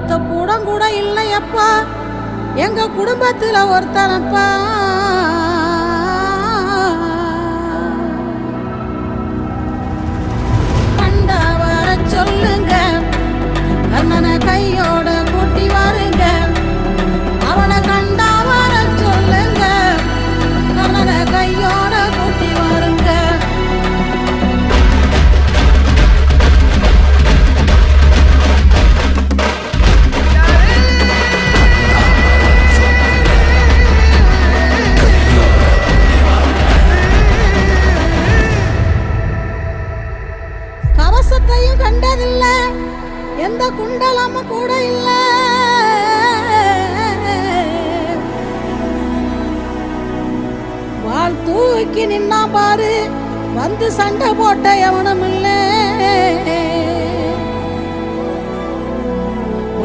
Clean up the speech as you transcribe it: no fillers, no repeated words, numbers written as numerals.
கூடம் கூட இல்லையப்பா எங்க குடும்பத்துல ஒருத்தனப்பா. கண்டா வர சொல்லுங்க, கண்ணனை கையோட கூட்டி வாருங்க. அவனை கண்டா வர சொல்லுங்க, கண்ணனை கையோட கூட்டி வாருங்க. கவசத்தையும் கண்டதில்ல, எந்த குண்டலமும் கூட இல்ல. வாள் தூக்கி நின்னா பாரு, வந்து சண்டை போட்ட எவனும் இல்லை.